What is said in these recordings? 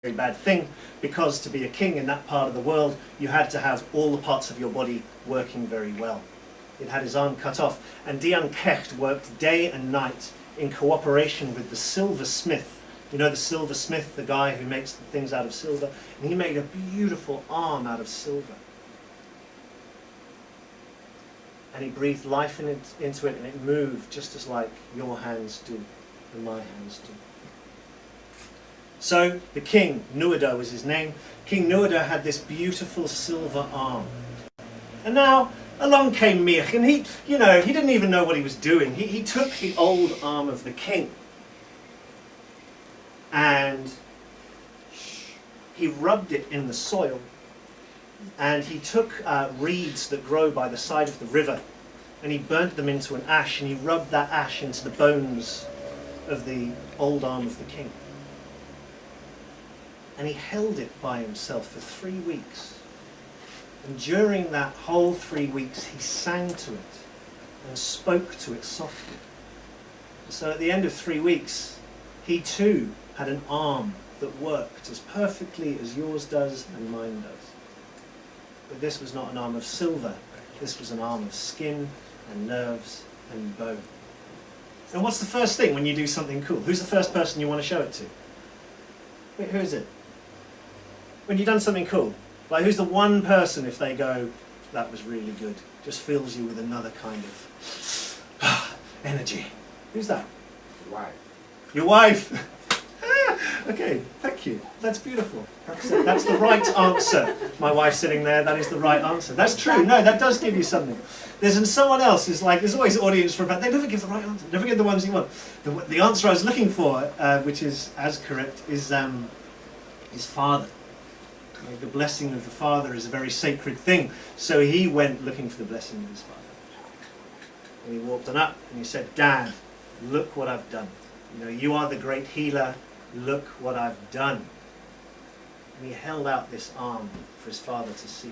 very bad thing, because to be a king in that part of the world, you had to have all the parts of your body working very well. It had his arm cut off, and Dian Kecht worked day and night in cooperation with the silversmith. You know the silversmith, the guy who makes the things out of silver? And he made a beautiful arm out of silver. And he breathed life into it, and it moved just as like your hands do and my hands do. So the king, Nuada was his name, King Nuada had this beautiful silver arm. And now along came Mich, and he didn't even know what he was doing. He took the old arm of the king and he rubbed it in the soil, and he took reeds that grow by the side of the river, and he burnt them into an ash, and he rubbed that ash into the bones of the old arm of the king. And he held it by himself for 3 weeks. And during that whole 3 weeks, he sang to it and spoke to it softly. So at the end of 3 weeks, he too had an arm that worked as perfectly as yours does and mine does. But this was not an arm of silver. This was an arm of skin and nerves and bone. And what's the first thing when you do something cool? Who's the first person you want to show it to? Wait, who is it? When you've done something cool, like who's the one person, if they go, that was really good, just fills you with another kind of energy? Who's that? Your wife. Your wife? Okay, thank you. That's beautiful. That's the right answer. My wife's sitting there, that is the right answer. That's true. No, that does give you something. Someone else is like, there's always audience for about, they never give the right answer, never give the ones you want. The answer I was looking for, which is as correct, is his father. The blessing of the father is a very sacred thing. So he went looking for the blessing of his father. And he walked on up and he said, Dad, look what I've done. You are the great healer. Look what I've done. And he held out this arm for his father to see.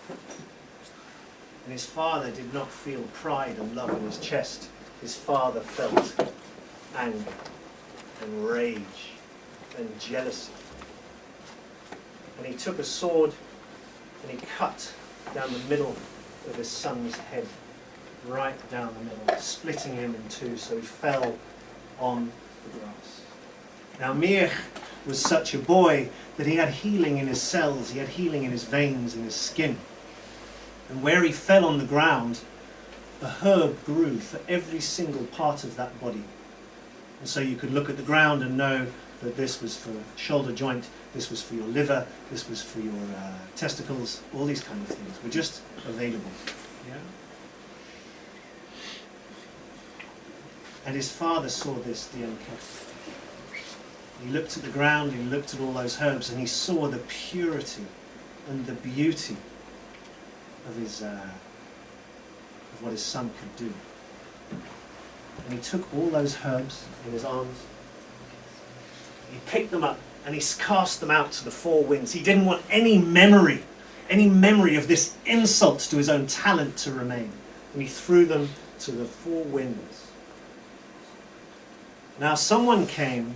And his father did not feel pride and love in his chest. His father felt anger and rage and jealousy. And he took a sword and he cut down the middle of his son's head, right down the middle, splitting him in two, so he fell on the grass. Now Mich was such a boy that he had healing in his cells, he had healing in his veins, in his skin. And where he fell on the ground, a herb grew for every single part of that body. And so you could look at the ground and know that this was for shoulder joint, this was for your liver, this was for your testicles, all these kind of things were just available. Yeah? And his father saw this, Dian Kecht. He looked at the ground, he looked at all those herbs, and he saw the purity and the beauty of what his son could do. And he took all those herbs in his arms, he picked them up, and he cast them out to the four winds. He didn't want any memory of this insult to his own talent to remain. And he threw them to the four winds. Now someone came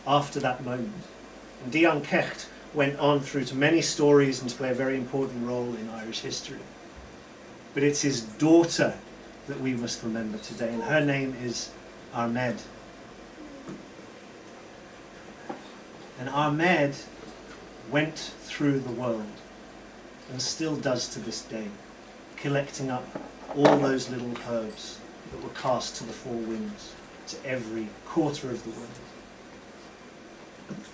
after that moment. And Dian Kecht went on through to many stories and to play a very important role in Irish history. But it's his daughter that we must remember today, and her name is Ahmed. And Ahmed went through the world, and still does to this day, collecting up all those little herbs that were cast to the four winds, to every quarter of the world.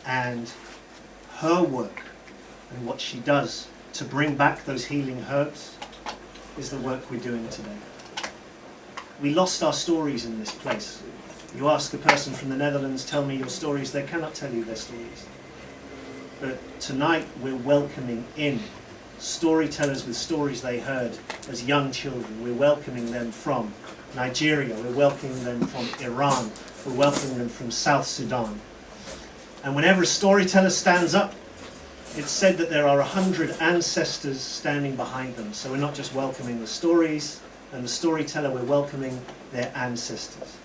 And her work and what she does to bring back those healing herbs is the work we're doing today. We lost our stories in this place. You ask a person from the Netherlands, tell me your stories, they cannot tell you their stories. But tonight we're welcoming in storytellers with stories they heard as young children. We're welcoming them from Nigeria, we're welcoming them from Iran, we're welcoming them from South Sudan. And whenever a storyteller stands up, it's said that there are 100 ancestors standing behind them. So we're not just welcoming the stories and the storyteller, we're welcoming their ancestors.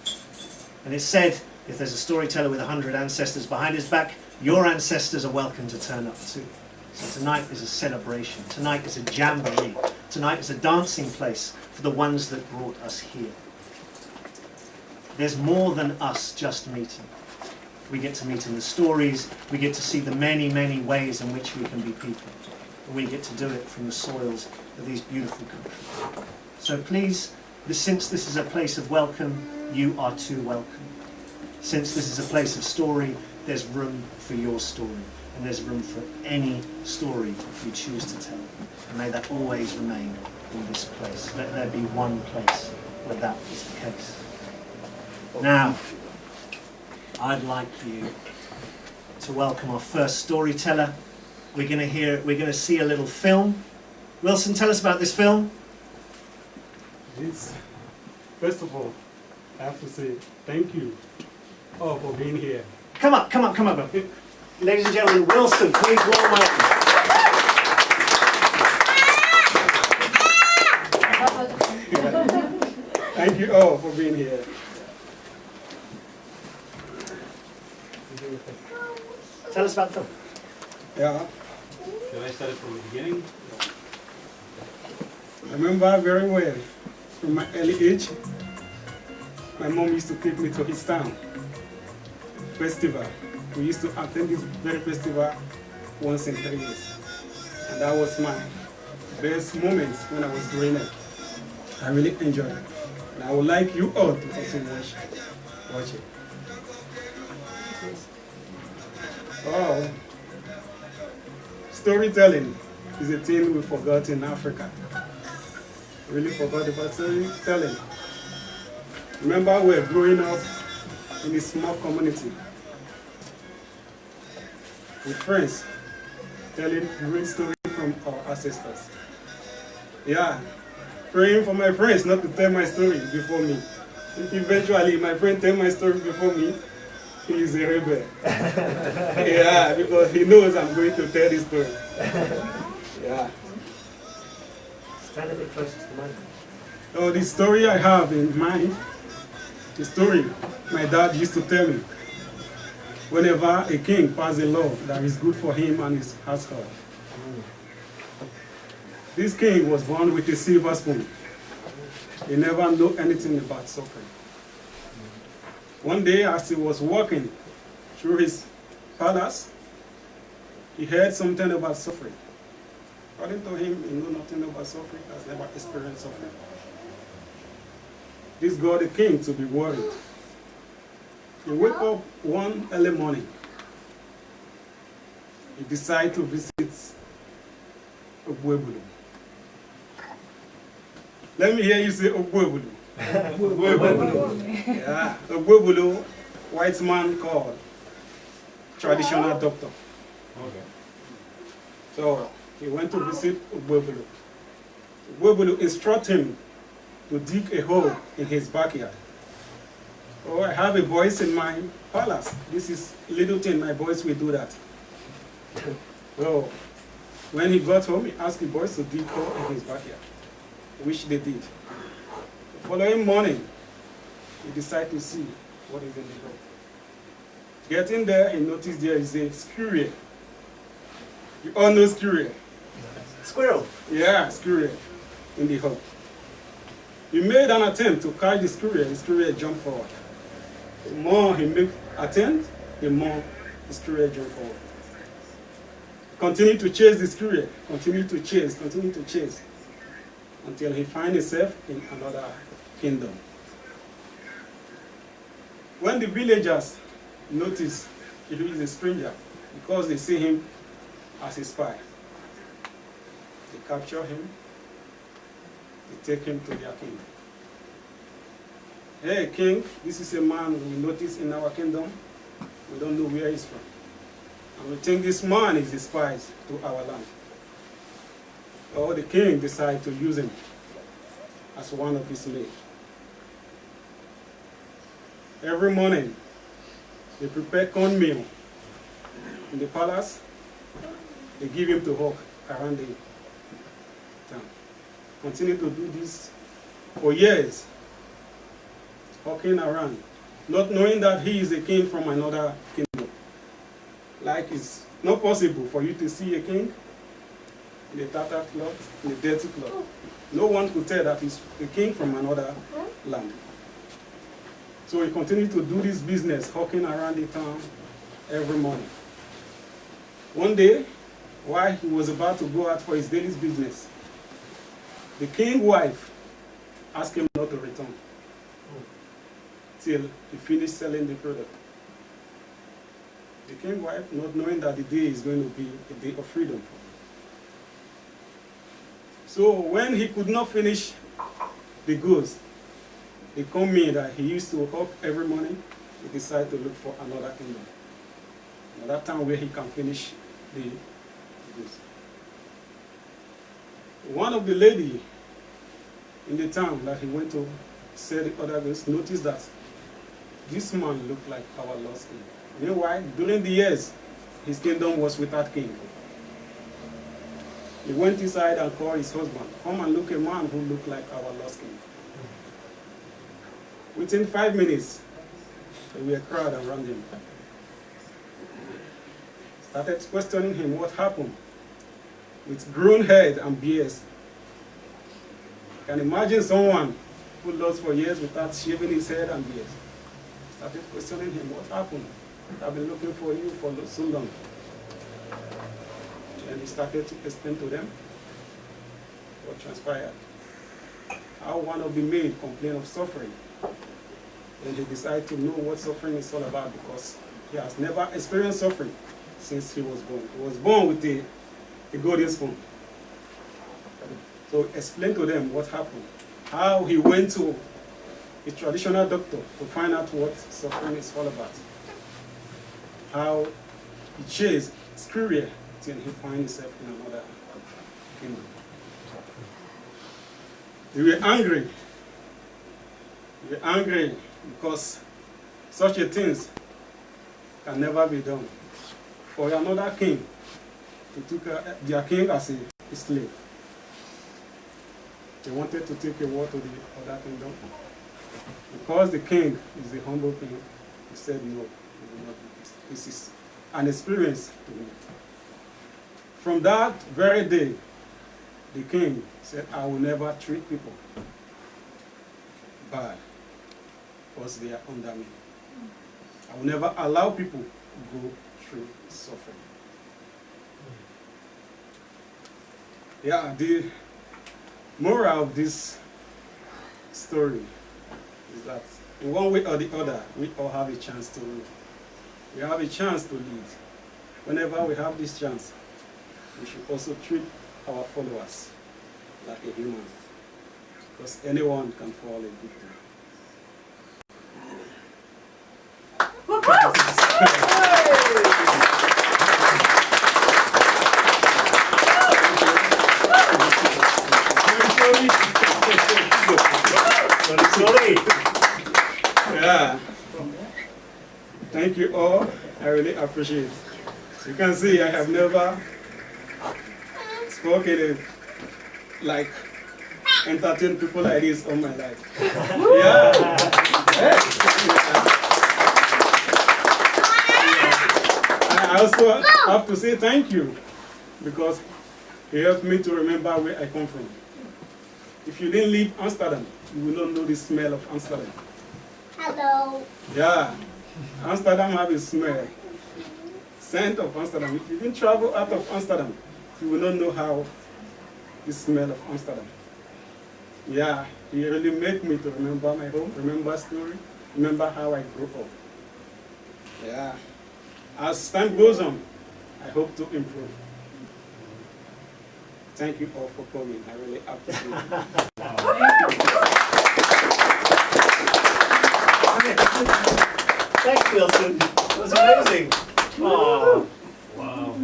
And it's said, if there's a storyteller with 100 ancestors behind his back, Your ancestors are welcome to turn up too. So tonight is a celebration. Tonight is a jamboree. Tonight is a dancing place for the ones that brought us here. There's more than us just meeting. We get to meet in the stories. We get to see the many, many ways in which we can be people. And we get to do it from the soils of these beautiful countries. So please, since this is a place of welcome, you are too welcome. Since this is a place of story, there's room for your story. And there's room for any story you choose to tell. And may that always remain in this place. Let there be one place where that is the case. Now, I'd like you to welcome our first storyteller. We're going to see a little film. Wilson, tell us about this film. Yes. First of all, I have to say thank you all for being here. Come up. Ladies and gentlemen, Wilson, please warm welcome. Thank you all for being here. Tell us about the film. Yeah. Shall I start it from the beginning? I remember very well from my early age, my mom used to take me to his town festival. We used to attend this very festival once in 3 years. And that was my best moments when I was growing up. I really enjoyed it. And I would like you all to also watch it. Oh, storytelling is a thing we forgot in Africa. Really forgot about storytelling. Remember, we were growing up in a small community with friends, telling great stories from our ancestors. Yeah, praying for my friends not to tell my story before me. If eventually my friend tell my story before me, he is a rebel. Yeah, because he knows I'm going to tell his story. Yeah. Stand a bit closer to the mic. Oh, the story I have in mind, the story my dad used to tell me. Whenever a king passes a law that is good for him and his household. This king was born with a silver spoon. He never knew anything about suffering. One day, as he was walking through his palace, he heard something about suffering. According to him, he knew nothing about suffering, has never experienced suffering. This got the king to be worried. He woke up one early morning. He decided to visit Ogbuebulu. Let me hear you say Ogbuebulu. Yeah, Ogbuebulu, white man called traditional doctor. Okay. So he went to visit Ogbuebulu. Ogbuebulu instructed him to dig a hole in his backyard. Oh, I have a boys in my palace. This is little thing, my boys will do that. So when he got home, he asked the boys to dig a hole in his backyard, which they did. The following morning, he decided to see what is in the hole. Getting there, he noticed there is a squirrel. You all know squirrel? Squirrel. Yeah, squirrel in the hole. He made an attempt to catch the squirrel jumped forward. The more he made attempt, the more the squirrel jumped forward. Continue to chase the squirrel, continue to chase, until he finds himself in another kingdom. When the villagers notice he is a stranger, because they see him as a spy, they capture him, they take him to their king. Hey, king, this is a man we notice in our kingdom. We don't know where he's from. And we think this man is a spy to our land. So the king decided to use him as one of his maids. Every morning, they prepare cornmeal in the palace. They give him to hawk around the town. Continue to do this for years, hawking around, not knowing that he is a king from another kingdom. Like like it's not possible for you to see a king in a tattered cloth, in a dirty cloth. No one could tell that he's a king from another land. So he continued to do this business, hawking around the town every morning. One day, while he was about to go out for his daily business, the king's wife asked him not to return till he finished selling the product. The king's wife, not knowing that the day is going to be a day of freedom. So when he could not finish the goods, the company that he used to hawk every morning, he decided to look for another kingdom, another town where he can finish the goods. One of the ladies in the town that he went to sell the other goods noticed that this man looked like our lost king. Meanwhile, during the years, his kingdom was without king. He went inside and called his husband, "Come and look at a man who looked like our lost king." Within 5 minutes, there were a crowd around him. Started questioning him what happened. With grown head and beards. Can imagine someone who lost for years without shaving his head and beard. Started questioning him, what happened? I've been looking for you for so long. And he started to explain to them what transpired. How one of the maids complained of suffering. And he decided to know what suffering is all about because he has never experienced suffering since he was born. He was born with a golden spoon. So explain to them what happened. How he went to a traditional doctor to find out what suffering is all about. How he chased career till he found himself in another kingdom. They were angry. They were angry because such a thing can never be done. For another king to take their king as a slave. They wanted to take a war to the other kingdom. Because the king is the humble king, he said, no, we will not do this. This is an experience to me. From that very day, the king said, I will never treat people bad because they are under me. I will never allow people to go through suffering. Yeah, the moral of this story is that in one way or the other, we all have a chance to live. We have a chance to lead. Whenever we have this chance, we should also treat our followers like a human, because anyone can fall a victim. Yeah. Thank you all. I really appreciate it. You can see I have never spoken like entertain people like this all my life. Yeah. I also have to say thank you because it helped me to remember where I come from. If you didn't leave Amsterdam, you will not know the smell of Amsterdam. Hello. Yeah, Amsterdam has a smell. Scent of Amsterdam. If you didn't travel out of Amsterdam, you will not know how the smell of Amsterdam. Yeah, it really made me to remember my home, remember story, remember how I grew up. Yeah. As time goes on, I hope to improve. Thank you all for coming. I really appreciate it. Thanks, Wilson. That was amazing. Oh, wow.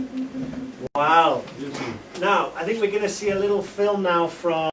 Wow. Now, I think we're going to see a little film now from